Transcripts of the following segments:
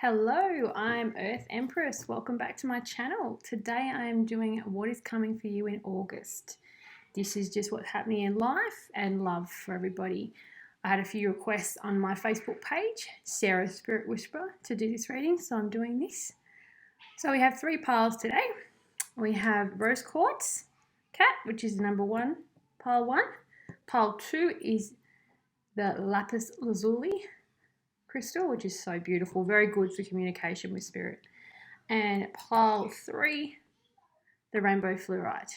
Hello, I'm Earth Empress. Welcome back to my channel. Today I am doing what is coming for you in August. This is just what's happening in life and love for everybody. I had a few requests on my Facebook page, Sarah Spirit Whisperer, to do this reading, so I'm doing this. So we have three piles today. We have Rose Quartz Cat, which is number one, pile one. Pile two is the Lapis Lazuli crystal, which is so beautiful, very good for communication with spirit. And pile three, the rainbow fluorite.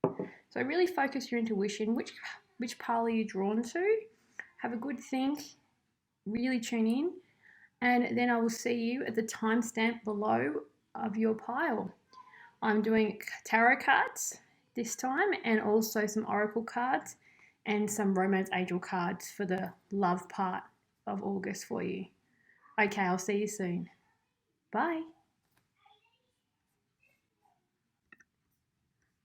So really focus your intuition. Which pile are you drawn to? Have a good think, really tune in, and then I will see you at the timestamp below of your pile. I'm doing tarot cards this time and also some oracle cards and some romance angel cards for the love part of August for you. Okay, I'll see you soon. Bye.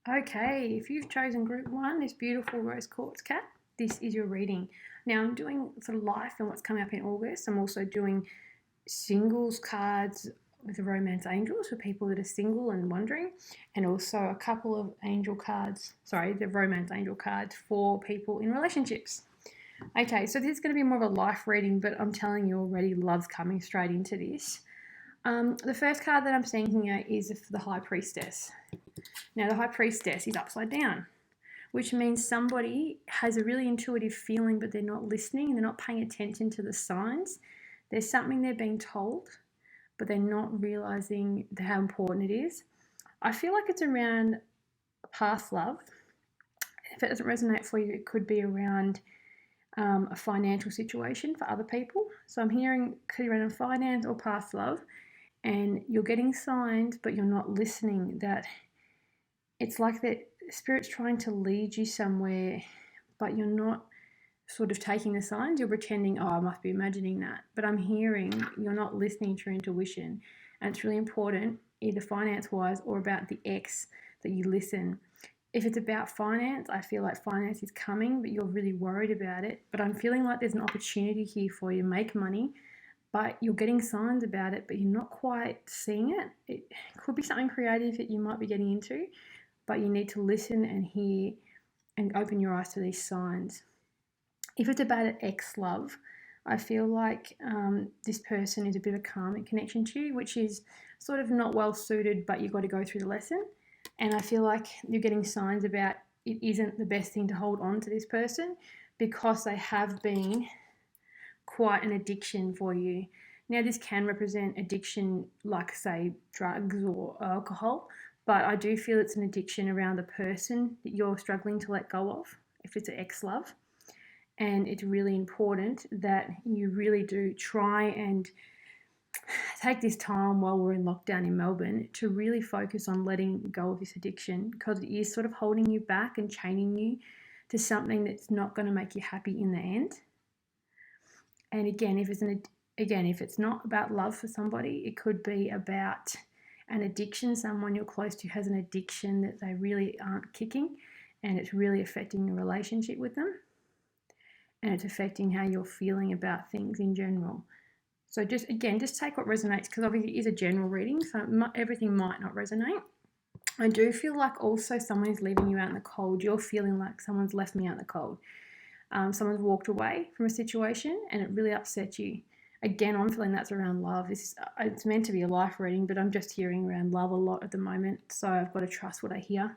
Okay, if you've chosen group one, this beautiful rose quartz cat, this is your reading. Now I'm doing for life and what's coming up in August. I'm also doing singles cards with the romance angels for people that are single and wondering, and also a couple of angel cards, the romance angel cards for people in relationships. Okay, so this is going to be more of a life reading, but I'm telling you already, love's coming straight into this. The first card that I'm seeing here is the High Priestess. Now, the High Priestess is upside down, which means somebody has a really intuitive feeling, but they're not listening and they're not paying attention to the signs. There's something they're being told, but they're not realizing how important it is. I feel like it's around past love. If it doesn't resonate for you, it could be around a financial situation for other people. So I'm hearing could be around finance or past love, and you're getting signs, but you're not listening. That it's like that Spirit's trying to lead you somewhere, but you're not sort of taking the signs. You're pretending, oh, I must be imagining that. But I'm hearing you're not listening to your intuition. And it's really important, either finance-wise or about the ex, that you listen. If it's about finance, I feel like finance is coming, but you're really worried about it. But I'm feeling like there's an opportunity here for you to make money, but you're getting signs about it, but you're not quite seeing it. It could be something creative that you might be getting into, but you need to listen and hear and open your eyes to these signs. If it's about an ex-love, I feel like this person is a bit of a karmic connection to you, which is sort of not well suited, but you've got to go through the lesson. And I feel like you're getting signs about it isn't the best thing to hold on to this person because they have been quite an addiction for you. Now, this can represent addiction like, say, drugs or alcohol, but I do feel it's an addiction around the person that you're struggling to let go of, if it's an ex-love. And it's really important that you really do try and take this time while we're in lockdown in Melbourne to really focus on letting go of this addiction, because it is sort of holding you back and chaining you to something that's not going to make you happy in the end. And again, if it's not about love for somebody, it could be about an addiction. Someone you're close to has an addiction that they really aren't kicking, and it's really affecting your relationship with them, and it's affecting how you're feeling about things in general. So just take what resonates, because obviously it is a general reading, so everything might not resonate. I do feel like also someone is leaving you out in the cold. You're feeling like someone's left me out in the cold. Someone's walked away from a situation and it really upset you. Again, I'm feeling that's around love. It's meant to be a life reading, but I'm just hearing around love a lot at the moment, so I've got to trust what I hear.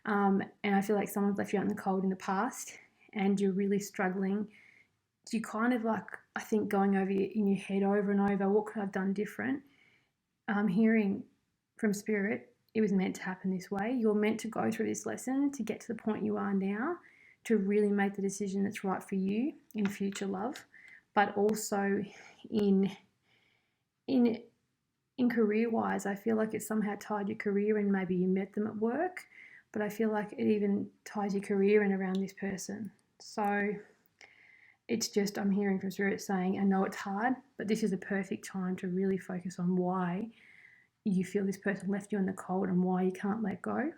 And I feel like someone's left you out in the cold in the past and you're really struggling. You kind of like, I think, going over in your head over and over, what could I have done different? I'm hearing from Spirit, it was meant to happen this way. You're meant to go through this lesson to get to the point you are now, to really make the decision that's right for you in future love, but also in career-wise. I feel like it's somehow tied your career in. Maybe you met them at work, but I feel like it even ties your career in around this person. So it's just, I'm hearing from Spirit saying, I know it's hard, but this is a perfect time to really focus on why you feel this person left you in the cold and why you can't let go.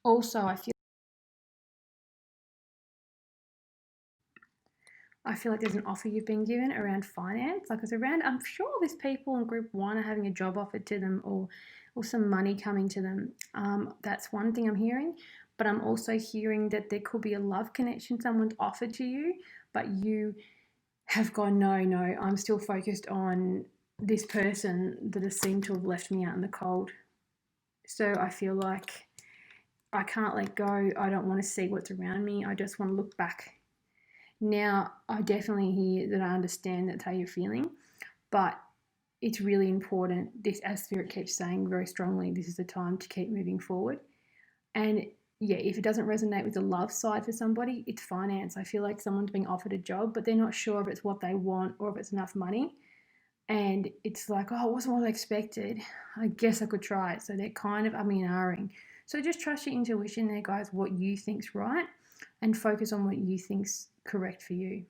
Also, I feel like there's an offer you've been given around finance. Like it's around, I'm sure there's people in group one are having a job offered to them or some money coming to them. That's one thing I'm hearing. But I'm also hearing that there could be a love connection someone's offered to you, but you have gone, no, I'm still focused on this person that has seemed to have left me out in the cold. So I feel like I can't let go. I don't want to see what's around me. I just want to look back. Now, I definitely hear that I understand that's how you're feeling, but it's really important. This, as Spirit keeps saying very strongly, this is the time to keep moving forward. And yeah, if it doesn't resonate with the love side for somebody, it's finance. I feel like someone's being offered a job, but they're not sure if it's what they want or if it's enough money. And it's like, oh, it wasn't what I expected. I guess I could try it. So they're kind of umming and ahhing. So just trust your intuition there, guys, what you think's right, and focus on what you think's correct for you.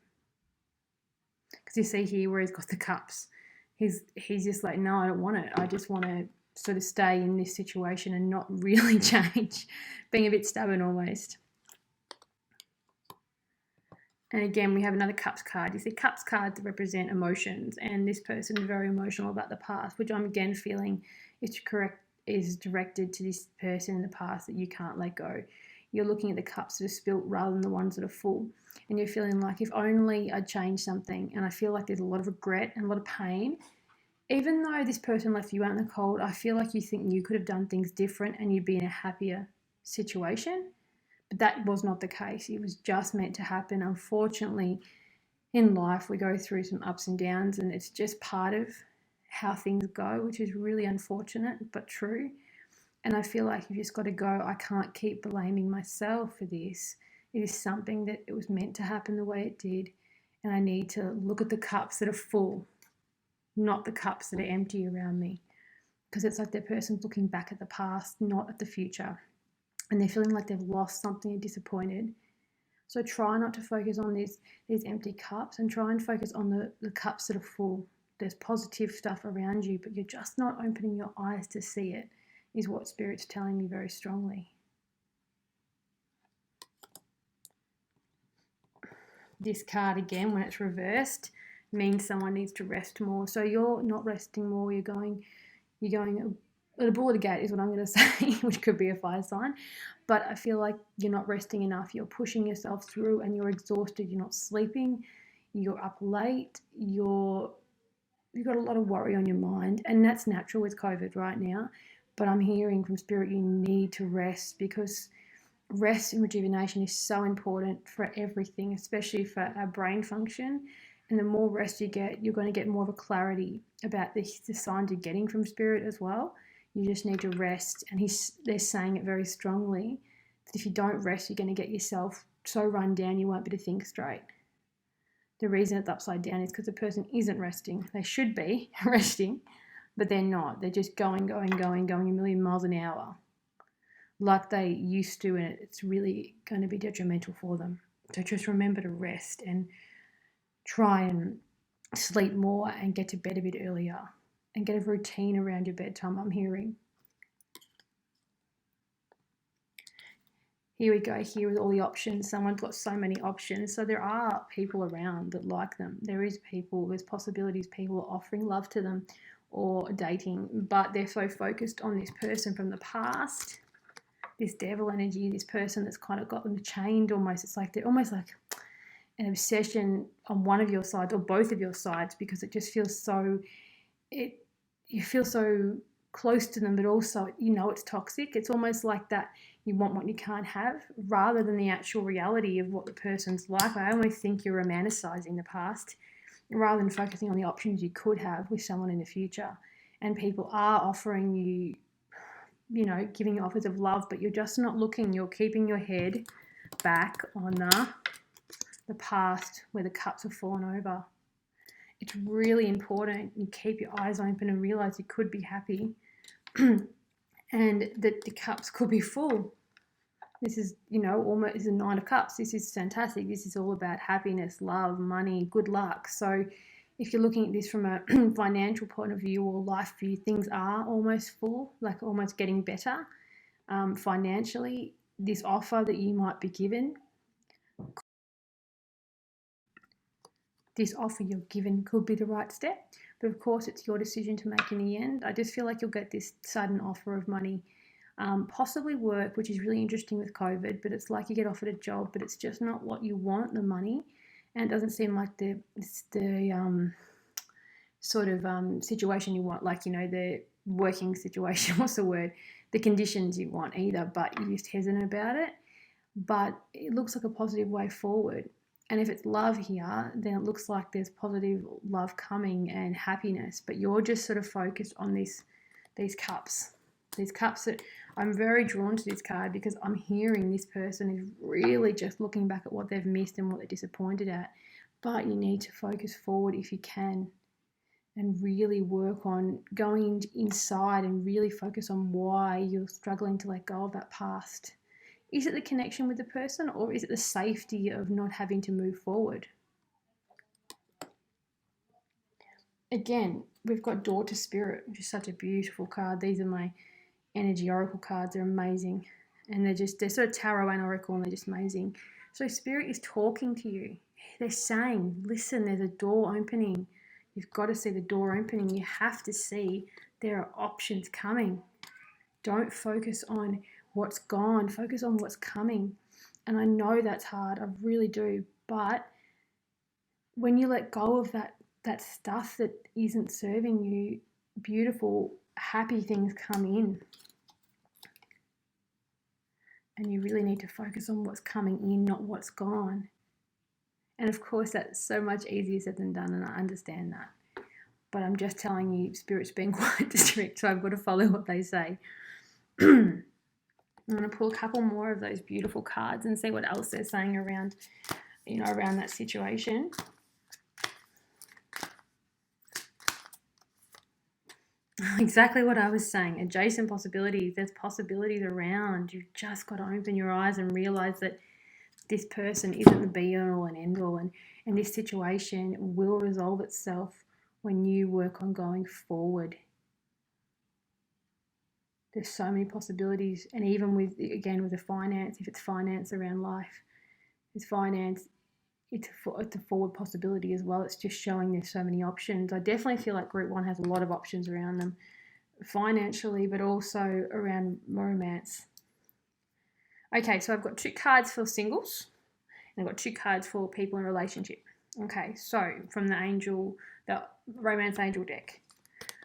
Because you see here where he's got the cups. He's just like, no, I don't want it. I just want to sort of stay in this situation and not really change, being a bit stubborn almost. And again, we have another Cups card. You see Cups cards represent emotions, and this person is very emotional about the past, which I'm again feeling is directed to this person in the past that you can't let go. You're looking at the cups that are spilt rather than the ones that are full. And you're feeling like, if only I'd changed something. And I feel like there's a lot of regret and a lot of pain. Even though this person left you out in the cold, I feel like you think you could have done things different and you'd be in a happier situation. But that was not the case. It was just meant to happen. Unfortunately, in life, we go through some ups and downs, and it's just part of how things go, which is really unfortunate but true. And I feel like you've just got to go, I can't keep blaming myself for this. It is something that it was meant to happen the way it did. And I need to look at the cups that are full, not the cups that are empty around me. Because it's like that person's looking back at the past, not at the future. And they're feeling like they've lost something and disappointed. So try not to focus on these empty cups, and try and focus on the cups that are full. There's positive stuff around you, but you're just not opening your eyes to see it, is what Spirit's telling me very strongly. This card again, when it's reversed, means someone needs to rest more. So you're not resting more, you're going at a ball at a gate is what I'm going to say, which could be a fire sign. But I feel like you're not resting enough. You're pushing yourself through and you're exhausted. You're not sleeping. You're up late. You've got a lot of worry on your mind. And that's natural with COVID right now. But I'm hearing from Spirit you need to rest, because rest and rejuvenation is so important for everything, especially for our brain function. And the more rest you get, you're going to get more of a clarity about the signs you're getting from Spirit as well. You just need to rest. And they're saying it very strongly that if you don't rest, you're going to get yourself so run down you won't be able to think straight. The reason it's upside down is because the person isn't resting. They should be resting, but they're not. They're just going a million miles an hour like they used to, and it's really going to be detrimental for them. So just remember to rest and try and sleep more and get to bed a bit earlier and get a routine around your bedtime, I'm hearing. Here we go, here with all the options. Someone's got so many options. So there are people around that like them. There's possibilities people are offering love to them or dating, but they're so focused on this person from the past, this devil energy, this person that's kind of got them chained almost. It's like they're almost like an obsession on one of your sides or both of your sides, because it just feels so, you feel so close to them, but also it's toxic. It's almost like that you want what you can't have, rather than the actual reality of what the person's like. I almost think you're romanticizing the past rather than focusing on the options you could have with someone in the future. And people are offering you, giving you offers of love, but you're just not looking. You're keeping your head back on the past where the cups have fallen over. It's really important you keep your eyes open and realize you could be happy and that the cups could be full. This is, almost is a 9 of cups. This is fantastic. This is all about happiness, love, money, good luck. So if you're looking at this from a financial point of view or life view, things are almost full, like almost getting better financially. This offer that you might be given this offer you're given could be the right step. But of course, it's your decision to make in the end. I just feel like you'll get this sudden offer of money, possibly work, which is really interesting with COVID, but it's like you get offered a job, but it's just not what you want, the money. And it doesn't seem like the sort of situation you want, like, the working situation, what's the word? The conditions you want either, but you're just hesitant about it. But it looks like a positive way forward. And if it's love here, then it looks like there's positive love coming and happiness. But you're just sort of focused on these cups. These cups that I'm very drawn to this card because I'm hearing this person is really just looking back at what they've missed and what they're disappointed at. But you need to focus forward if you can and really work on going inside and really focus on why you're struggling to let go of that past. Is it the connection with the person, or is it the safety of not having to move forward? Again, we've got Door to Spirit, which is such a beautiful card. These are my energy oracle cards. They're amazing. And they're sort of tarot and oracle, and they're just amazing. So Spirit is talking to you. They're saying, listen, there's a door opening. You've got to see the door opening. You have to see there are options coming. Don't focus on what's gone, focus on what's coming. And I know that's hard, I really do, but when you let go of that stuff that isn't serving you, beautiful, happy things come in. And you really need to focus on what's coming in, not what's gone. And of course, that's so much easier said than done, and I understand that. But I'm just telling you, Spirit's being quite strict, so I've got to follow what they say. I'm going to pull a couple more of those beautiful cards and see what else they're saying around that situation. Exactly what I was saying. Adjacent possibilities. There's possibilities around. You've just got to open your eyes and realize that this person isn't the be-all and end-all, and this situation will resolve itself when you work on going forward. There's so many possibilities, and even with the finance, if it's finance around life, it's finance, it's a forward possibility as well. It's just showing there's so many options. I definitely feel like Group 1 has a lot of options around them, financially, but also around romance. Okay, so I've got 2 cards for singles, and I've got 2 cards for people in a relationship. Okay, so from the romance angel deck.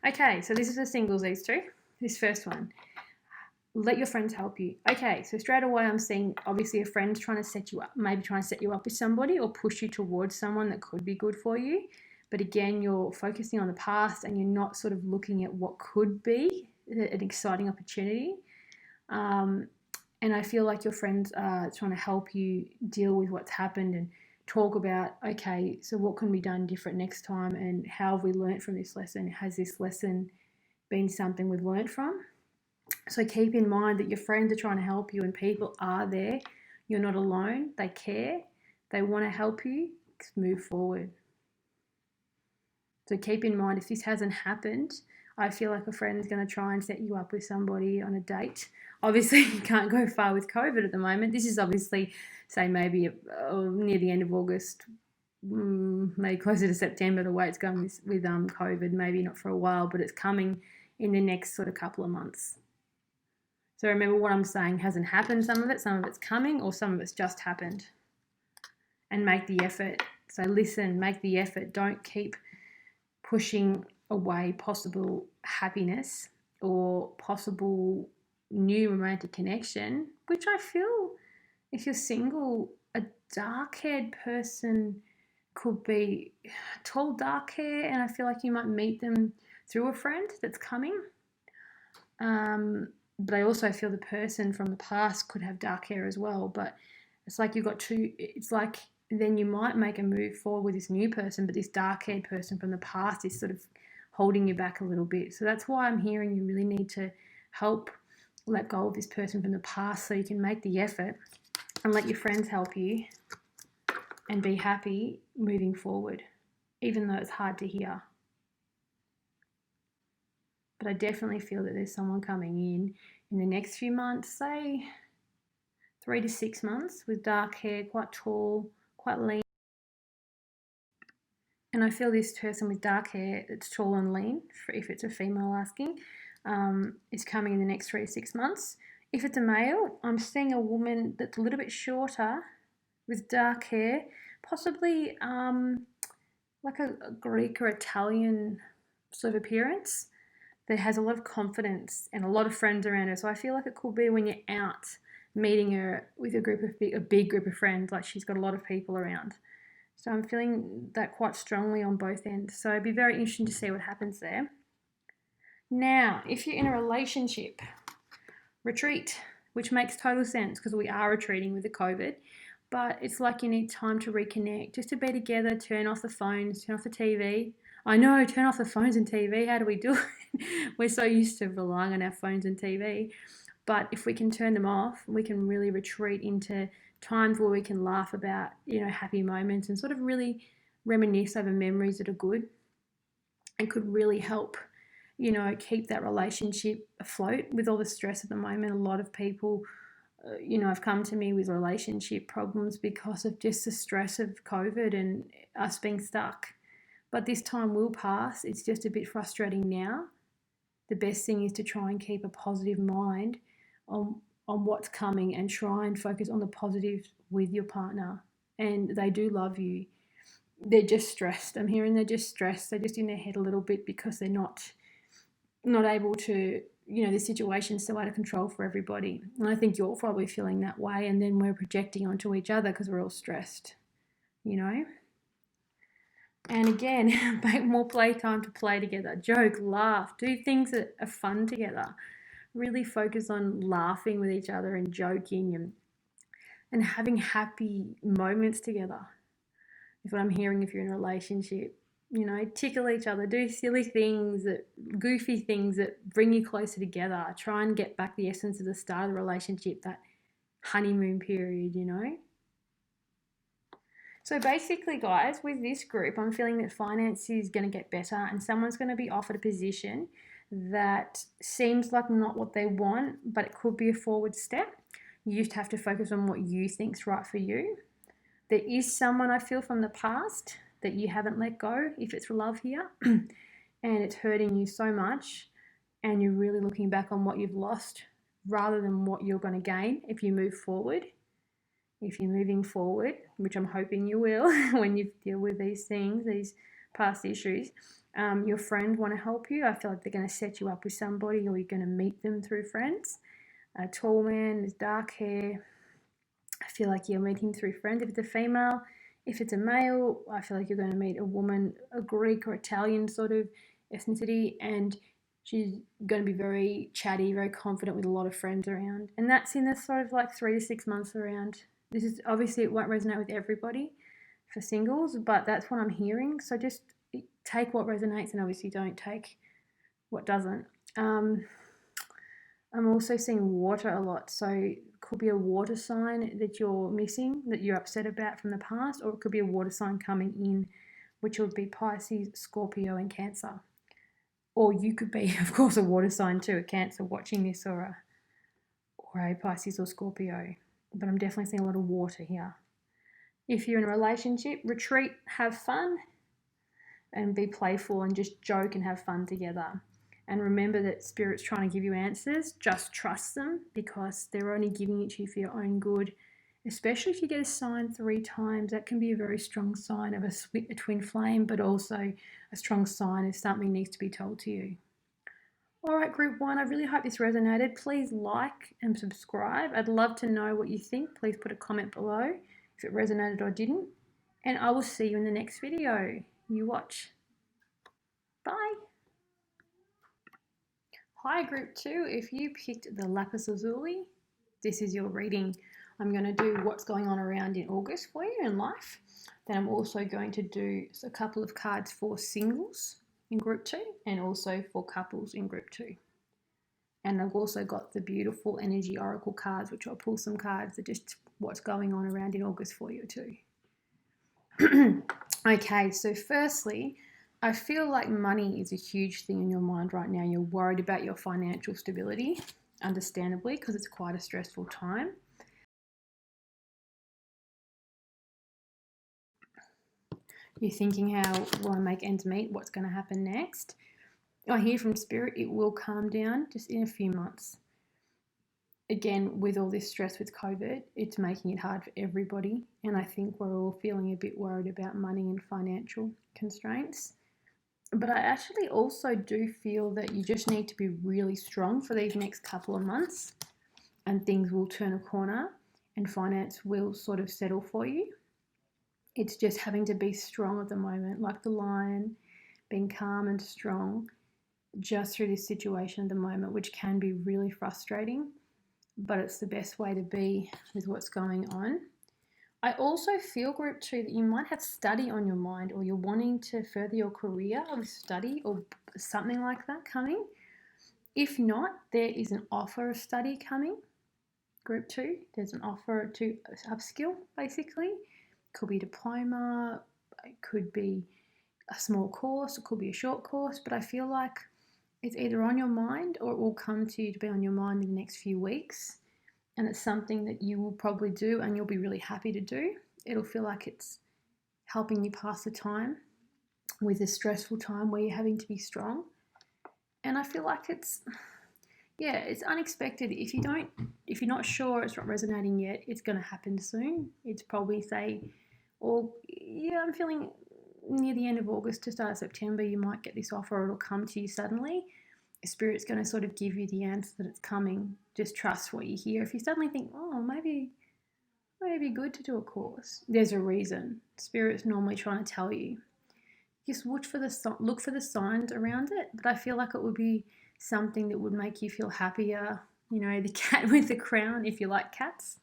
Okay, so this is the singles, these 2. This first one, let your friends help you. Okay, so straight away I'm seeing obviously a friend's trying to set you up, maybe trying to set you up with somebody or push you towards someone that could be good for you. But again, you're focusing on the past and you're not sort of looking at what could be an exciting opportunity. And I feel like your friends are trying to help you deal with what's happened and talk about, okay, so what can be done different next time, and how have we learnt from this lesson? Has this lesson been something we've learnt from? So keep in mind that your friends are trying to help you and people are there. You're not alone. They care. They want to help you move forward. So keep in mind, if this hasn't happened, I feel like a friend is going to try and set you up with somebody on a date. Obviously, you can't go far with COVID at the moment. This is obviously, say, maybe near the end of August, maybe closer to September, the way it's going with COVID. Maybe not for a while, but it's coming in the next sort of couple of months. So remember what I'm saying hasn't happened, some of it's coming, or some of it's just happened. And make the effort. So listen, make the effort. Don't keep pushing away possible happiness or possible new romantic connection, which I feel, if you're single, a dark-haired person could be tall, dark hair, and I feel like you might meet them through a friend that's coming. But I also feel the person from the past could have dark hair as well. But it's like you've got 2, it's like then you might make a move forward with this new person, but this dark-haired person from the past is sort of holding you back a little bit. So that's why I'm hearing you really need to help let go of this person from the past so you can make the effort and let your friends help you and be happy moving forward, even though it's hard to hear. But I definitely feel that there's someone coming in the next few months, say 3 to 6 months, with dark hair, quite tall, quite lean. And I feel this person with dark hair that's tall and lean, if it's a female asking, is coming in the next 3 to 6 months. If it's a male, I'm seeing a woman that's a little bit shorter with dark hair, possibly like a Greek or Italian sort of appearance that has a lot of confidence and a lot of friends around her. So I feel like it could be when you're out meeting her with a big group of friends, like she's got a lot of people around. So I'm feeling that quite strongly on both ends. So it'd be very interesting to see what happens there. Now, if you're in a relationship, retreat, which makes total sense because we are retreating with the COVID, but it's like you need time to reconnect, just to be together, turn off the phones, turn off the TV. I know, turn off the phones and TV. How do we do it? We're so used to relying on our phones and TV. But if we can turn them off, we can really retreat into times where we can laugh about, happy moments and sort of really reminisce over memories that are good and could really help, keep that relationship afloat with all the stress at the moment. A lot of people, have come to me with relationship problems because of just the stress of COVID and us being stuck. But this time will pass. It's just a bit frustrating now. The best thing is to try and keep a positive mind on what's coming and try and focus on the positives with your partner. And they do love you. They're just stressed. I'm hearing they're just stressed. They're just in their head a little bit because they're not able to, the situation's so out of control for everybody. And I think you're probably feeling that way. And then we're projecting onto each other because we're all stressed, And again, make more playtime to play together. Joke, laugh, do things that are fun together. Really focus on laughing with each other and joking and having happy moments together. Is what I'm hearing if you're in a relationship. Tickle each other, do silly things, goofy things that bring you closer together. Try and get back the essence of the start of the relationship, that honeymoon period, So basically, guys, with this group, I'm feeling that finance is going to get better and someone's going to be offered a position that seems like not what they want, but it could be a forward step. You just have to focus on what you think's right for you. There is someone I feel from the past that you haven't let go, if it's love here, and it's hurting you so much, and you're really looking back on what you've lost rather than what you're going to gain if you move forward. If you're moving forward, which I'm hoping you will when you deal with these things, these past issues, your friends want to help you. I feel like they're going to set you up with somebody or you're going to meet them through friends. A tall man with dark hair, I feel like you'll meet him through friends if it's a female. If it's a male, I feel like you're going to meet a woman, a Greek or Italian sort of ethnicity, and she's going to be very chatty, very confident with a lot of friends around. And that's in the sort of like 3 to 6 months around. This is obviously, it won't resonate with everybody for singles, but that's what I'm hearing. So just take what resonates and obviously don't take what doesn't. I'm also seeing water a lot. So it could be a water sign that you're missing, that you're upset about from the past, or it could be a water sign coming in, which would be Pisces, Scorpio, and Cancer. Or you could be, of course, a water sign too, a Cancer watching this, or a Pisces or Scorpio. But I'm definitely seeing a lot of water here. If you're in a relationship, retreat, have fun, and be playful and just joke and have fun together. And remember that Spirit's trying to give you answers. Just trust them because they're only giving it to you for your own good. Especially if you get a sign 3 times, that can be a very strong sign of a twin flame, but also a strong sign if something needs to be told to you. All right, group 1, I really hope this resonated. Please like and subscribe. I'd love to know what you think. Please put a comment below if it resonated or didn't. And I will see you in the next video. You watch. Bye. Hi, group 2. If you picked the lapis lazuli, this is your reading. I'm going to do what's going on around in August for you in life. Then I'm also going to do a couple of cards for singles in group 2 and also for couples in group 2. And I've also got the beautiful energy oracle cards, which I'll pull some cards that just what's going on around in August for you too. Okay, so firstly, I feel like money is a huge thing in your mind right now. You're worried about your financial stability, understandably, because it's quite a stressful time. You're thinking, how will I make ends meet? What's going to happen next? I hear from Spirit it will calm down just in a few months. Again, with all this stress with COVID, it's making it hard for everybody. And I think we're all feeling a bit worried about money and financial constraints. But I actually also do feel that you just need to be really strong for these next couple of months, and things will turn a corner and finance will sort of settle for you. It's just having to be strong at the moment, like the lion, being calm and strong just through this situation at the moment, which can be really frustrating, but it's the best way to be with what's going on. I also feel, group 2, that you might have study on your mind, or you're wanting to further your career with study or something like that coming. If not, there is an offer of study coming. Group 2, there's an offer to upskill, basically. Could be a diploma, it could be a small course, it could be a short course, but I feel like it's either on your mind or it will come to you to be on your mind in the next few weeks. And it's something that you will probably do and you'll be really happy to do. It'll feel like it's helping you pass the time with a stressful time where you're having to be strong. And I feel like it's unexpected. If you're not sure, it's not resonating yet, it's going to happen soon. It's probably I'm feeling near the end of August to start of September, you might get this offer, or it'll come to you suddenly. Spirit's going to sort of give you the answer that it's coming. Just trust what you hear. If you suddenly think, maybe it'd be good to do a course, there's a reason. Spirit's normally trying to tell you. Just look for the signs around it. But I feel like it would be something that would make you feel happier. You know, the cat with the crown, if you like cats.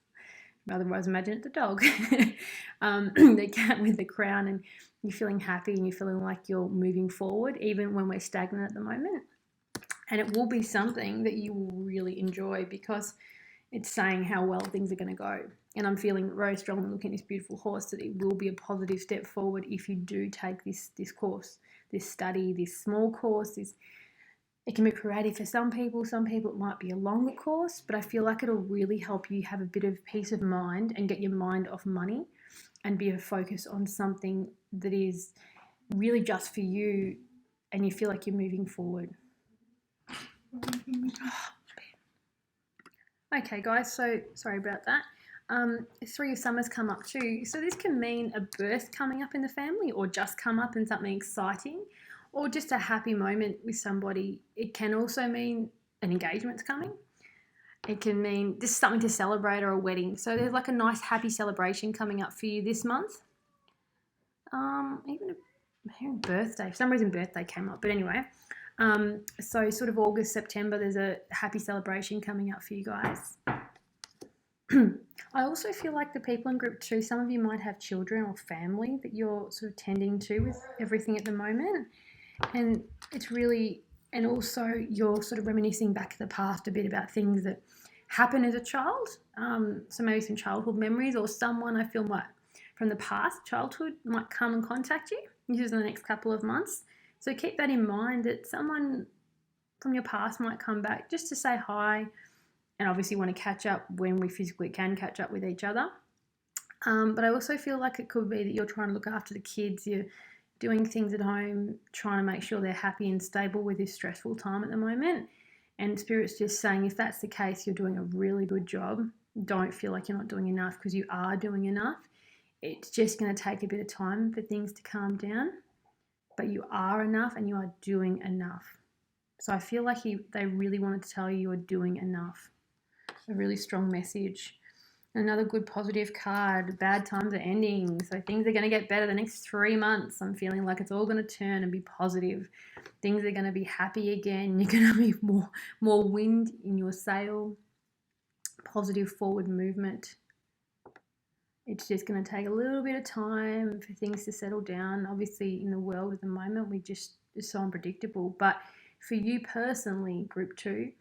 Otherwise, imagine it's a dog. The cat with the crown, and you're feeling happy and you're feeling like you're moving forward, even when we're stagnant at the moment. And it will be something that you will really enjoy, because it's saying how well things are going to go. And I'm feeling very strongly, looking at this beautiful horse, that it will be a positive step forward if you do take this course, this study, this small course. It can be creative for some people. Some people it might be a longer course, but I feel like it'll really help you have a bit of peace of mind and get your mind off money and be a focus on something that is really just for you and you feel like you're moving forward. Okay, guys, so sorry about that. 3 of Summers come up too. So this can mean a birth coming up in the family, or just come up and something exciting, or just a happy moment with somebody. It can also mean an engagement's coming. It can mean just something to celebrate, or a wedding. So there's like a nice happy celebration coming up for you this month. Even a birthday. For some reason birthday came up. But anyway, so sort of August, September, there's a happy celebration coming up for you guys. I also feel like the people in group 2, some of you might have children or family that you're sort of tending to with everything at the moment. And it's really, and also you're sort of reminiscing back to the past a bit about things that happened as a child. So maybe some childhood memories, or someone I feel might from the past childhood might come and contact you. This is in the next couple of months. So keep that in mind, that someone from your past might come back just to say hi, and obviously want to catch up when we physically can catch up with each other. But I also feel like it could be that you're trying to look after the kids, you're doing things at home, trying to make sure they're happy and stable with this stressful time at the moment. And Spirit's just saying, if that's the case, you're doing a really good job. Don't feel like you're not doing enough, because you are doing enough. It's just going to take a bit of time for things to calm down, but you are enough and you are doing enough. So I feel like they really wanted to tell you you're doing enough. A really strong message. Another good positive card. Bad times are ending, so things are going to get better the next 3 months. I'm feeling like it's all going to turn and be positive. Things are going to be happy again. You're going to be more wind in your sail. Positive forward movement. It's just going to take a little bit of time for things to settle down. Obviously, in the world at the moment, it's so unpredictable. But for you personally, group 2,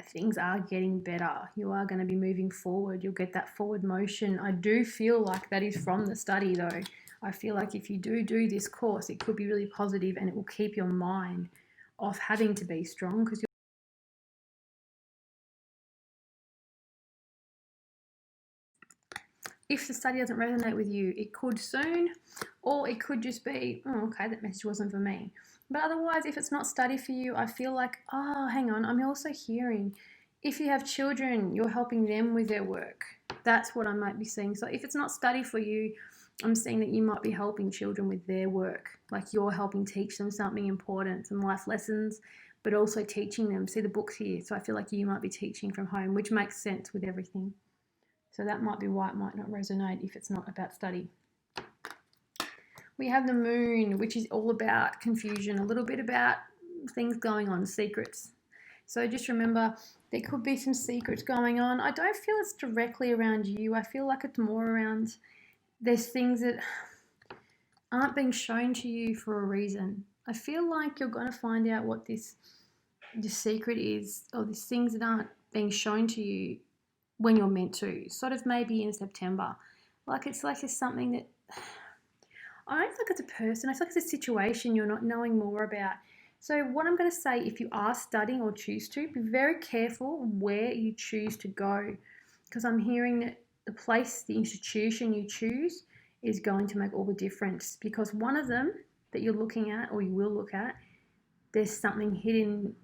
things are getting better. You are going to be moving forward. You'll get that forward motion. I do feel like that is from the study, though. I feel like if you do this course, it could be really positive, and it will keep your mind off having to be strong, because if the study doesn't resonate with you, it could soon, or it could just be, oh, okay, that message wasn't for me. But otherwise, if it's not study for you, I feel like, oh, hang on, I'm also hearing if you have children, you're helping them with their work. That's what I might be seeing. So if it's not study for you, I'm seeing that you might be helping children with their work. Like you're helping teach them something important, some life lessons, but also teaching them. See the books here. So I feel like you might be teaching from home, which makes sense with everything. So that might be why it might not resonate if it's not about study. We have the moon, which is all about confusion, a little bit about things going on, secrets. So just remember, there could be some secrets going on. I don't feel it's directly around you. I feel like it's more around there's things that aren't being shown to you for a reason. I feel like you're going to find out what this secret is, or these things that aren't being shown to you when you're meant to, sort of maybe in September. Like it's something that, I don't think it's a person, I feel like it's a situation you're not knowing more about. So what I'm going to say, if you are studying or choose to, be very careful where you choose to go, because I'm hearing that the place, the institution you choose is going to make all the difference, because one of them that you're looking at or you will look at, there's something hidden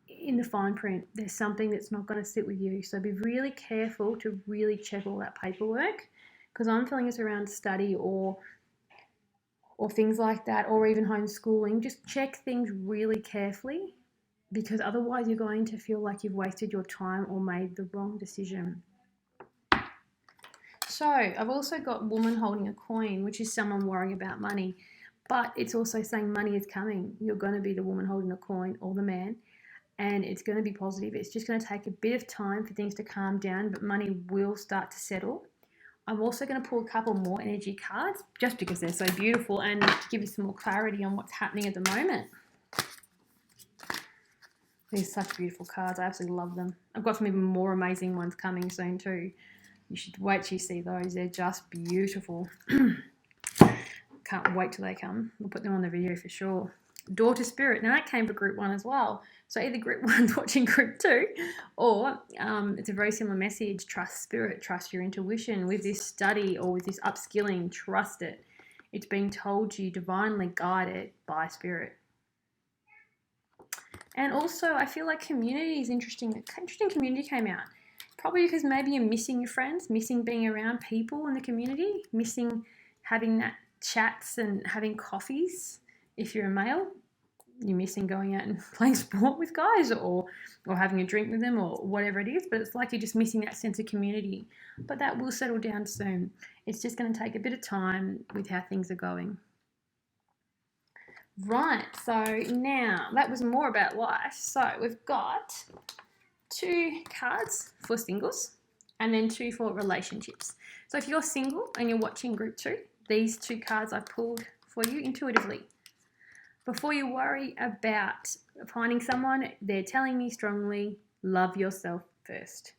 in the fine print. There's something that's not going to sit with you. So be really careful to really check all that paperwork, because I'm feeling it's around study or things like that, or even homeschooling. Just check things really carefully, because otherwise you're going to feel like you've wasted your time or made the wrong decision. So I've also got woman holding a coin, which is someone worrying about money, but it's also saying money is coming. You're going to be the woman holding a coin or the man, and it's going to be positive. It's just going to take a bit of time for things to calm down, but money will start to settle. I'm also going to pull a couple more energy cards just because they're so beautiful and to give you some more clarity on what's happening at the moment. These are such beautiful cards. I absolutely love them. I've got some even more amazing ones coming soon too. You should wait till you see those. They're just beautiful. Can't wait till they come. We'll put them on the video for sure. Daughter Spirit. Now that came for group 1 as well. So either group 1's watching group 2, or it's a very similar message. Trust spirit, trust your intuition. With this study or with this upskilling, trust it. It's being told to you, divinely guided by spirit. And also I feel like community is interesting. Interesting community came out. Probably because maybe you're missing your friends, missing being around people in the community, missing having that chats and having coffees. If you're a male, you're missing going out and playing sport with guys or having a drink with them or whatever it is, but it's like you're just missing that sense of community. But that will settle down soon. It's just going to take a bit of time with how things are going. Right, so now that was more about life. So we've got 2 cards for singles and then 2 for relationships. So if you're single and you're watching group 2, these 2 cards I pulled for you intuitively. Before you worry about finding someone, they're telling me strongly, love yourself first.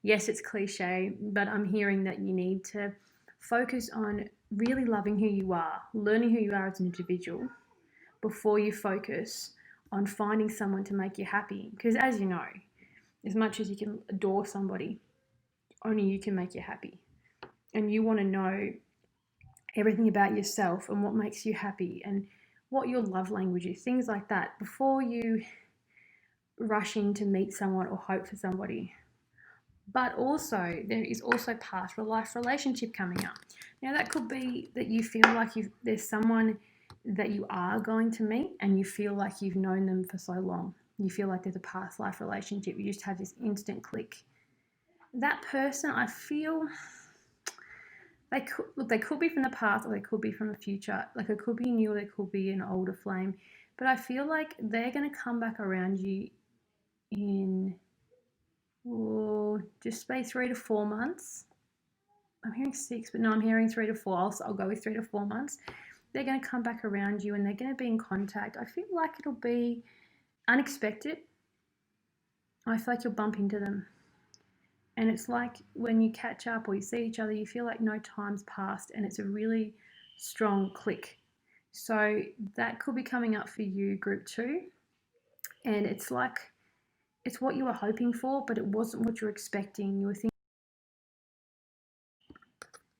Yes, it's cliche, but I'm hearing that you need to focus on really loving who you are, learning who you are as an individual, before you focus on finding someone to make you happy. Because as you know, as much as you can adore somebody, only you can make you happy. And you want to know everything about yourself and what makes you happy and what your love language is, things like that, before you rush in to meet someone or hope for somebody. But also, there is also past life relationship coming up. Now, that could be that you feel like there's someone that you are going to meet and you feel like you've known them for so long. You feel like there's a past life relationship. You just have this instant click. That person, I feel, they could be from the past or they could be from the future. Like it could be new or they could be an older flame. But I feel like they're going to come back around you in just say 3 to 4 months. I'm hearing 6, but no, I'm hearing 3 to 4. I'll go with 3 to 4 months. They're going to come back around you and they're going to be in contact. I feel like it'll be unexpected. I feel like you'll bump into them. And it's like when you catch up or you see each other, you feel like no time's passed and it's a really strong click. So that could be coming up for you, group 2. And it's like, it's what you were hoping for, but it wasn't what you were expecting. You were thinking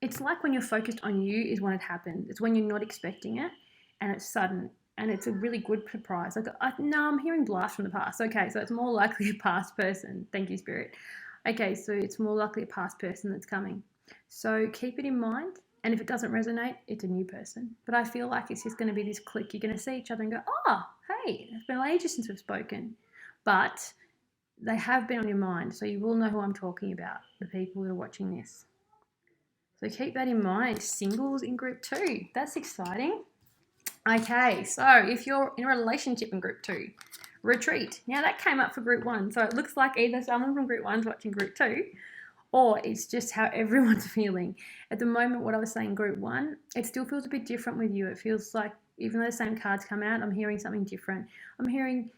it's like when you're focused on you is when it happens. It's when you're not expecting it and it's sudden and it's a really good surprise. Like, no, I'm hearing blast from the past. Okay, so it's more likely a past person. Thank you, Spirit. Okay, so it's more likely a past person that's coming. So keep it in mind. And if it doesn't resonate, it's a new person. But I feel like it's just going to be this click. You're going to see each other and go, oh, hey, it's been ages since we've spoken. But they have been on your mind. So you will know who I'm talking about, the people that are watching this. So keep that in mind. Singles in group 2. That's exciting. Okay, so if you're in a relationship in group 2, retreat. Now that came up for group 1. So it looks like either someone from group 1's watching group 2 or it's just how everyone's feeling. At the moment, what I was saying, group 1, it still feels a bit different with you. It feels like even though the same cards come out, I'm hearing something different. I'm hearing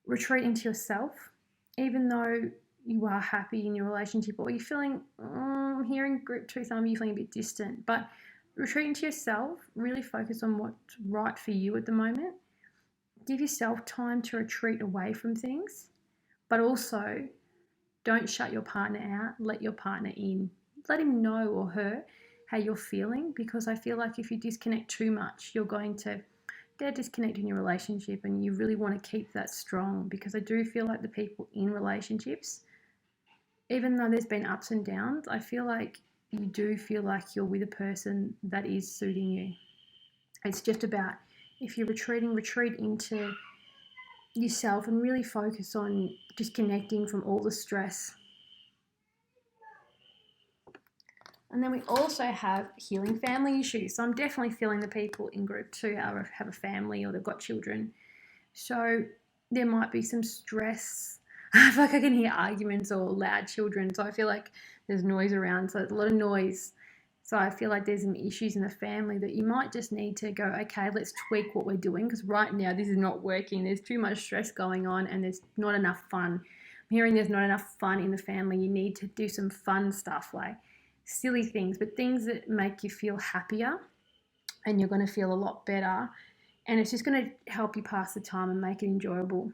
retreat into yourself, even though you are happy in your relationship or you're feeling, I'm hearing group 2, some of you feeling a bit distant, but retreat into yourself, really focus on what's right for you at the moment. Give yourself time to retreat away from things, but also don't shut your partner out. Let your partner in. Let him know or her how you're feeling, because I feel like if you disconnect too much, you're going to get disconnected in your relationship, and you really want to keep that strong, because I do feel like the people in relationships, even though there's been ups and downs, I feel like you do feel like you're with a person that is suiting you. It's just about, if you're retreating, retreat into yourself and really focus on disconnecting from all the stress. And then we also have healing family issues. So I'm definitely feeling the people in group 2 have a family or they've got children. So there might be some stress. I feel like I can hear arguments or loud children. So I feel like there's noise around. So there's a lot of noise. So I feel like there's some issues in the family that you might just need to go, okay, let's tweak what we're doing, because right now this is not working. There's too much stress going on and there's not enough fun. I'm hearing there's not enough fun in the family. You need to do some fun stuff, like silly things, but things that make you feel happier, and you're going to feel a lot better. And it's just going to help you pass the time and make it enjoyable.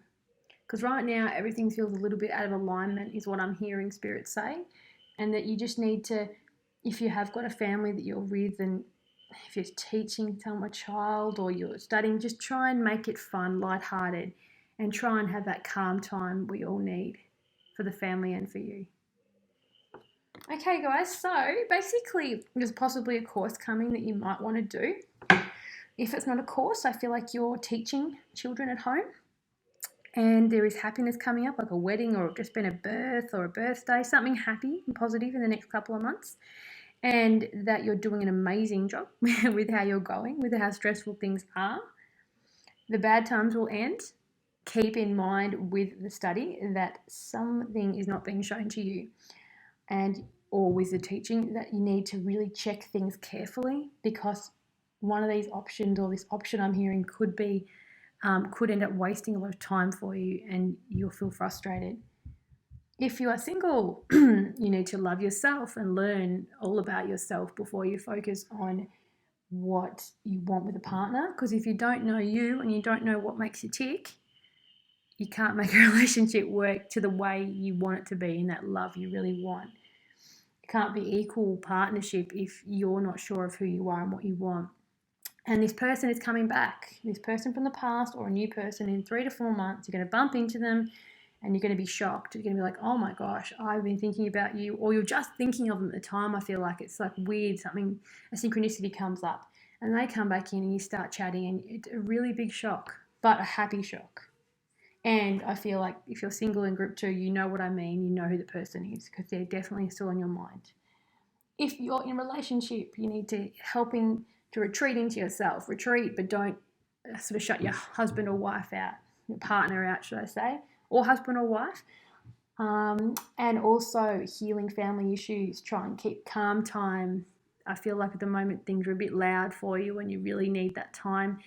Because right now everything feels a little bit out of alignment is what I'm hearing Spirit say. And that you just need to, if you have got a family that you're with, and if you're teaching a child or you're studying, just try and make it fun, lighthearted, and try and have that calm time we all need for the family and for you. Okay guys, so basically there's possibly a course coming that you might want to do. If it's not a course, I feel like you're teaching children at home and there is happiness coming up, like a wedding or just been a birth or a birthday, something happy and positive in the next couple of months, and that you're doing an amazing job with how you're going, with how stressful things are. The bad times will end. Keep in mind with the study that something is not being shown to you, and or with the teaching, that you need to really check things carefully, because one of these options, or this option I'm hearing, could end up wasting a lot of time for you and you'll feel frustrated. If you are single, you need to love yourself and learn all about yourself before you focus on what you want with a partner, because if you don't know you and you don't know what makes you tick, you can't make a relationship work to the way you want it to be and that love you really want. It can't be equal partnership if you're not sure of who you are and what you want. And this person is coming back, this person from the past or a new person in 3 to 4 months. You're going to bump into them and you're going to be shocked. You're going to be like, oh my gosh, I've been thinking about you, or you're just thinking of them at the time. I feel like it's like weird, a synchronicity comes up and they come back in and you start chatting, and it's a really big shock, but a happy shock. And I feel like if you're single in group 2, you know what I mean. You know who the person is, because they're definitely still on your mind. If you're in a relationship, you need to helping to retreat into yourself. Retreat, but don't sort of shut your husband or wife out, your partner out, should I say, or husband or wife. And also healing family issues. Try and keep calm time. I feel like at the moment things are a bit loud for you and you really need that time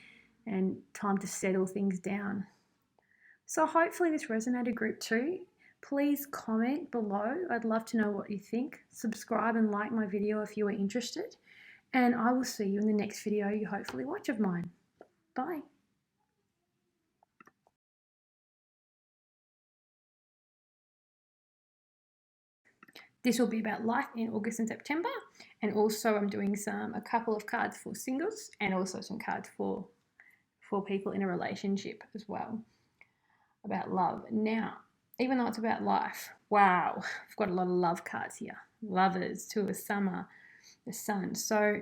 and time to settle things down. So hopefully this resonated, group 2. Please comment below. I'd love to know what you think. Subscribe and like my video if you are interested. And I will see you in the next video you hopefully watch of mine. Bye. This will be about life in August and September, And also I'm doing a couple of cards for singles and also some cards for people in a relationship as well about love. Now, even though it's about life, wow, I've got a lot of love cards here. Lovers, Two of Summer, the Sun. So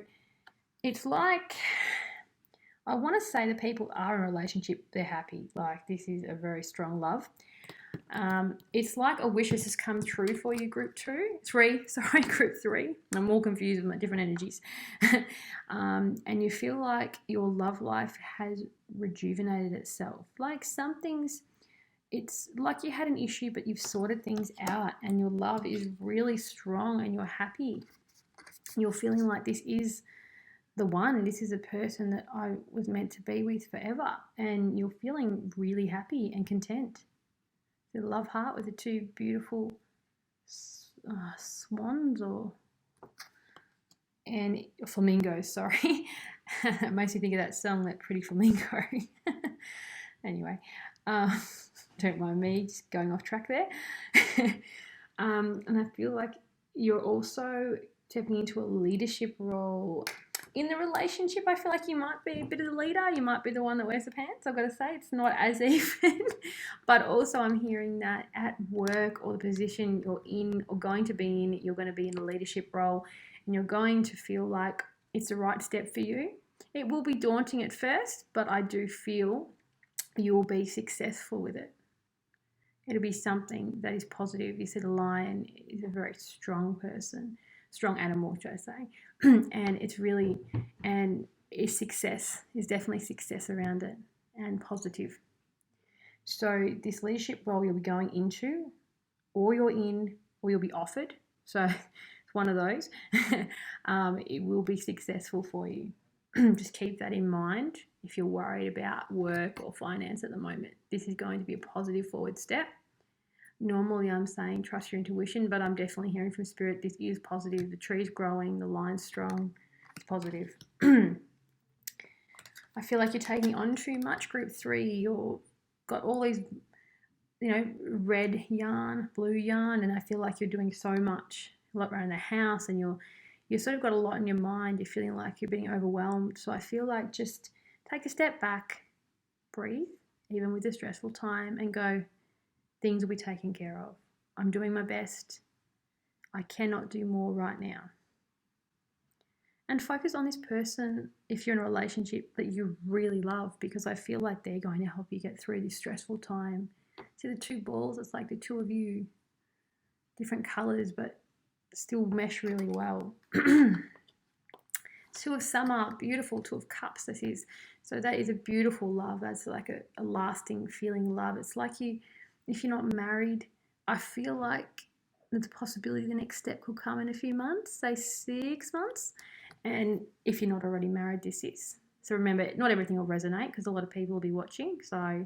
it's like, I want to say that people are in a relationship, they're happy. Like, this is a very strong love. It's like a wish has come true for you, group 3. Group 3. I'm all confused with my different energies. And you feel like your love life has rejuvenated itself. Like some things, it's like you had an issue, but you've sorted things out and your love is really strong and you're happy. You're feeling like this is the one, this is a person that I was meant to be with forever. And you're feeling really happy and content. The love heart with the two beautiful swans and flamingos, sorry. It makes me think of that song, That Pretty Flamingo. Anyway, don't mind me just going off track there. And I feel like you're also stepping into a leadership role. In the relationship, I feel like you might be a bit of the leader. You might be the one that wears the pants. I've got to say, it's not as even. But also I'm hearing that at work or the position you're in or going to be in, you're going to be in a leadership role and you're going to feel like it's the right step for you. It will be daunting at first, but I do feel you'll be successful with it. It'll be something that is positive. You said a lion is a very strong person. Strong animal, should I say. And it's really, and is success, is definitely success around it and positive. So this leadership role you'll be going into, or you're in, or you'll be offered. So it's one of those. It will be successful for you. Just keep that in mind if you're worried about work or finance at the moment. This is going to be a positive forward step. Normally I'm saying trust your intuition, but I'm definitely hearing from spirit this is positive. The tree's growing, the line's strong, it's positive. I feel like you're taking on too much, group 3. You've got all these, red yarn, blue yarn, and I feel like you're doing so much, a lot around the house, and you've sort of got a lot in your mind. You're feeling like you're being overwhelmed. So I feel like just take a step back, breathe, even with a stressful time, and go, things will be taken care of. I'm doing my best. I cannot do more right now. And focus on this person if you're in a relationship that you really love, because I feel like they're going to help you get through this stressful time. See the two balls? It's like the two of you, different colours, but still mesh really well. Two of Summer, beautiful. Two of Cups, this is. So that is a beautiful love. That's like a lasting feeling love. It's like if you're not married, I feel like there's a possibility the next step could come in a few months, say 6 months. And if you're not already married, this is. So remember, not everything will resonate because a lot of people will be watching. So,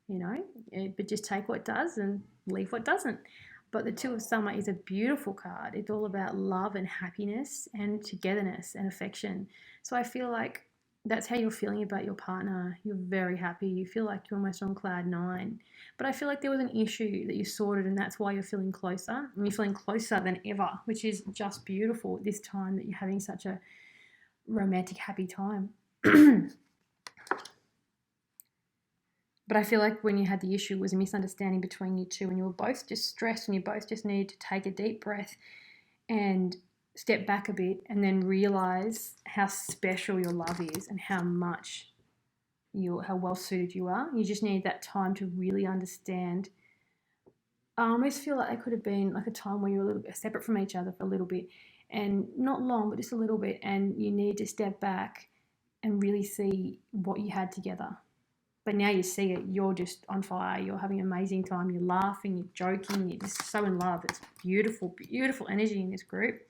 but just take what does and leave what doesn't. But the Two of Summer is a beautiful card. It's all about love and happiness and togetherness and affection. So I feel like that's how you're feeling about your partner. You're very happy. You feel like you're almost on cloud 9. But I feel like there was an issue that you sorted, and that's why you're feeling closer. And you're feeling closer than ever, which is just beautiful this time that you're having such a romantic, happy time. But I feel like when you had the issue, it was a misunderstanding between you two, and you were both just stressed, and you both just needed to take a deep breath and step back a bit and then realize how special your love is and how well suited you are. You just need that time to really understand. I almost feel like it could have been like a time where you were a little bit separate from each other for a little bit, and not long, but just a little bit, and you need to step back and really see what you had together. But now you see it, you're just on fire, you're having an amazing time, you're laughing, you're joking, you're just so in love. It's beautiful, beautiful energy in this group.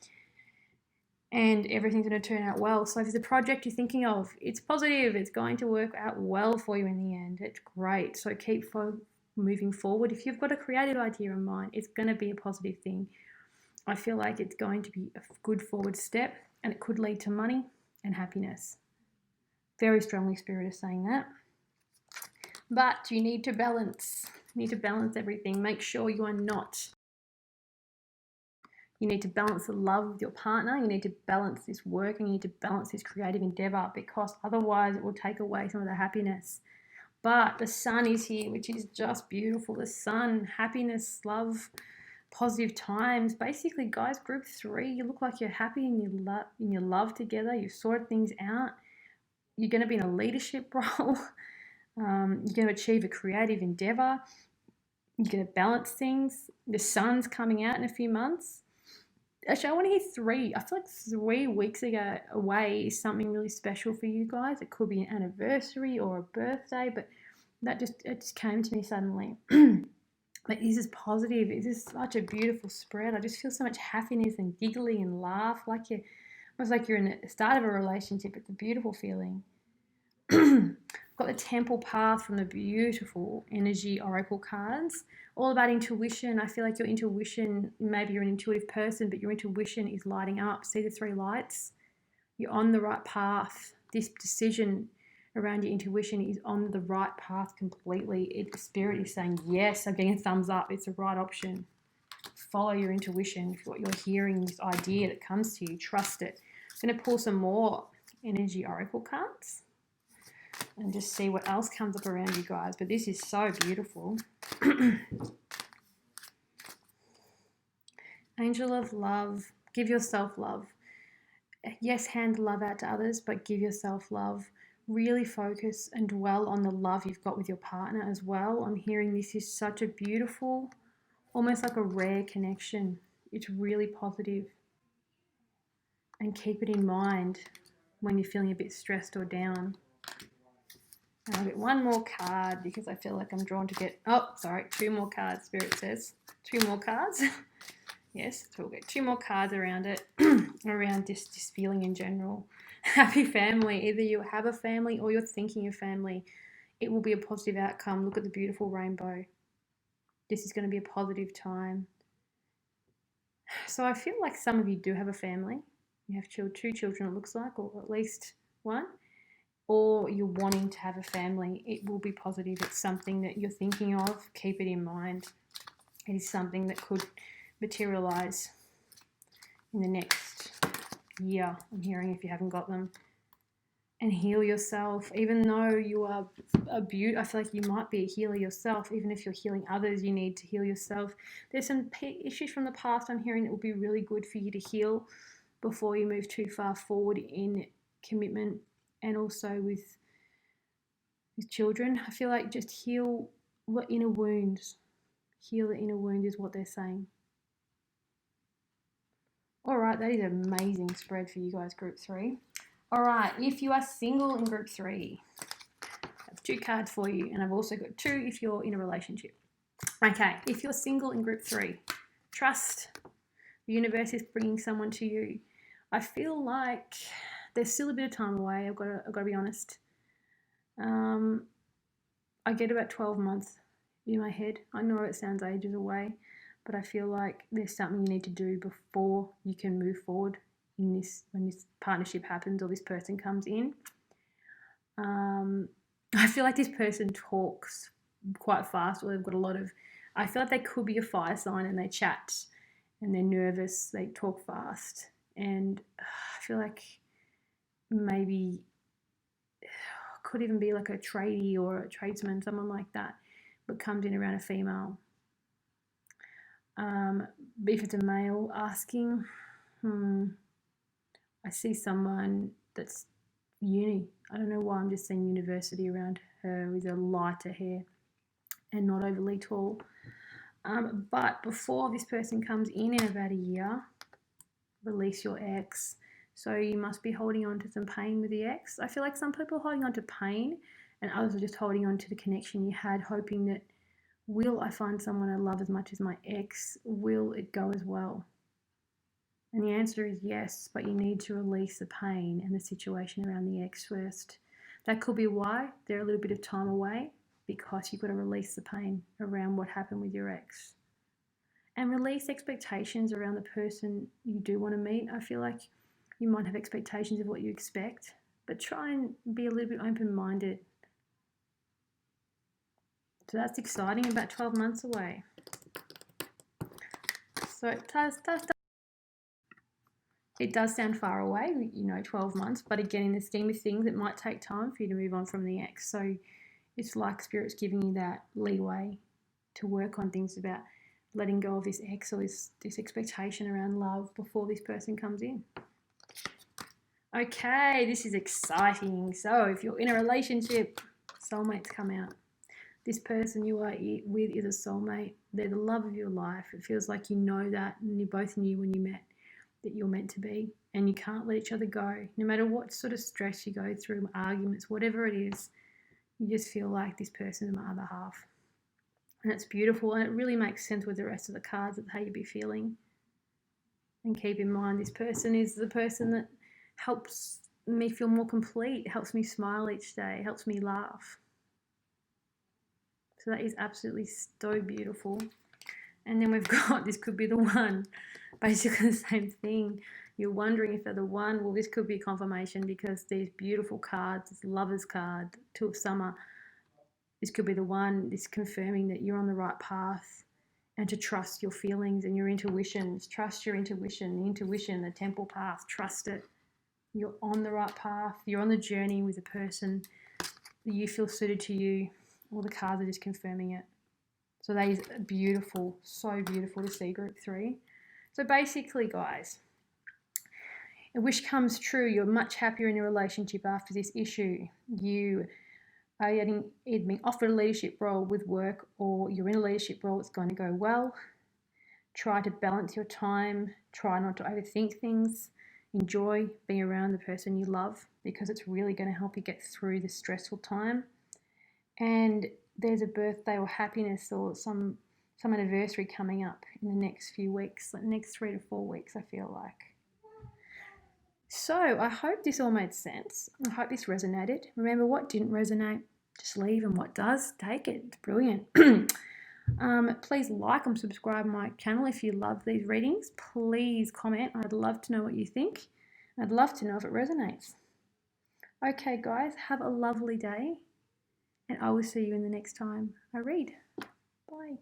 And everything's going to turn out well. So if there's a project you're thinking of, it's positive, it's going to work out well for you in the end. It's great. So keep moving forward. If you've got a creative idea in mind, it's going to be a positive thing. I feel like it's going to be a good forward step, and it could lead to money and happiness. Very strongly Spirit is saying that. But you need to balance. You need to balance everything. Make sure you are not You need to balance the love with your partner. You need to balance this work, and you need to balance this creative endeavor, because otherwise it will take away some of the happiness. But the sun is here, which is just beautiful. The sun, happiness, love, positive times. Basically, guys, group 3, you look like you're happy and you love together. You've sorted things out. You're going to be in a leadership role. You're going to achieve a creative endeavor. You're going to balance things. The sun's coming out in a few months. Actually, I want to hear 3. I feel like 3 weeks away is something really special for you guys. It could be an anniversary or a birthday, but it just came to me suddenly. But this is positive. This is such a beautiful spread. I just feel so much happiness and giggling and laugh, almost like you're in the start of a relationship. It's a beautiful feeling. Got the Temple Path from the beautiful energy oracle cards, all about intuition. I feel like your intuition, maybe you're an intuitive person, but your intuition is lighting up. See the 3 lights? You're on the right path. This decision around your intuition is on the right path completely. The spirit is saying, yes, I'm getting a thumbs up. It's the right option. Follow your intuition. If what you're hearing, this idea that comes to you, trust it. I'm going to pull some more energy oracle cards and just see what else comes up around you guys. But this is so beautiful. Angel of love. Give yourself love. Yes, hand love out to others, but give yourself love. Really focus and dwell on the love you've got with your partner as well. I'm hearing this is such a beautiful, almost like a rare connection. It's really positive. And keep it in mind when you're feeling a bit stressed or down. And I'll get one more card because I feel like I'm drawn to get, 2 more cards, Spirit says. 2 more cards. Yes, so we'll get 2 more cards around it, around this feeling in general. Happy family. Either you have a family or you're thinking of family. It will be a positive outcome. Look at the beautiful rainbow. This is going to be a positive time. So I feel like some of you do have a family. You have 2 children, it looks like, or at least 1. Or you're wanting to have a family. It will be positive. It's something that you're thinking of. Keep it in mind. It is something that could materialize in the next year, I'm hearing, if you haven't got them. And heal yourself. Even though you are I feel like you might be a healer yourself. Even if you're healing others, you need to heal yourself. There's some issues from the past I'm hearing that will be really good for you to heal before you move too far forward in commitment, and also with children. I feel like just heal what inner wounds. Heal the inner wound is what they're saying. All right, that is an amazing spread for you guys, group 3. All right, if you are single in group 3, I have 2 cards for you, and I've also got 2 if you're in a relationship. Okay, if you're single in group 3, trust. The universe is bringing someone to you. I feel like there's still a bit of time away. I've got to be honest. I get about 12 months in my head. I know it sounds ages away, but I feel like there's something you need to do before you can move forward in this, when this partnership happens or this person comes in. I feel like this person talks quite fast, or they've got a lot of, I feel like they could be a fire sign and they chat and they're nervous, they talk fast, and I feel like maybe could even be like a tradie or a tradesman, someone like that, but comes in around a female. If it's a male asking, I see someone that's uni. I don't know why I'm just seeing university around her with a lighter hair and not overly tall. But before this person comes in about a year, release your ex. So you must be holding on to some pain with the ex. I feel like some people are holding on to pain and others are just holding on to the connection you had, hoping that, will I find someone I love as much as my ex? Will it go as well? And the answer is yes, but you need to release the pain and the situation around the ex first. That could be why they're a little bit of time away, because you've got to release the pain around what happened with your ex. And release expectations around the person you do want to meet. I feel like you might have expectations of what you expect, but try and be a little bit open-minded. So that's exciting, about 12 months away. So it does It does sound far away, 12 months, but again, in the scheme of things, it might take time for you to move on from the ex. So it's like Spirit's giving you that leeway to work on things about letting go of this ex or this expectation around love before this person comes in. Okay, this is exciting. So if you're in a relationship, soulmates come out. This person you are with is a soulmate. They're the love of your life. It feels like you know that, and you both knew when you met that you're meant to be, and you can't let each other go. No matter what sort of stress you go through, arguments, whatever it is, you just feel like this person is my other half. And it's beautiful, and it really makes sense with the rest of the cards of how you'd be feeling. And keep in mind, this person is the person that helps me feel more complete, helps me smile each day, helps me laugh. So that is absolutely so beautiful. And then we've got, this could be the one. Basically the same thing. You're wondering if they're the one. Well, this could be confirmation because these beautiful cards, this lover's card, Two of Summer, this could be the one. This confirming that you're on the right path and to trust your feelings and your intuitions. Trust your intuition, the temple path. Trust it. You're on the right path. You're on the journey with a person that you feel suited to you. All the cards are just confirming it. So that is beautiful, so beautiful to see, group 3. So basically, guys, a wish comes true. You're much happier in your relationship after this issue. You are either being offered a leadership role with work, or you're in a leadership role that's going to go well. Try to balance your time. Try not to overthink things. Enjoy being around the person you love, because it's really going to help you get through this stressful time. And there's a birthday or happiness or some anniversary coming up in the next few weeks, the next 3 to 4 weeks, I feel like. So I hope this all made sense. I hope this resonated. Remember, what didn't resonate, just leave, and what does, take it. It's brilliant. Please like and subscribe my channel if you love these readings. Please comment. I'd love to know what you think. I'd love to know if it resonates. Okay, guys, have a lovely day. And I will see you in the next time I read. Bye.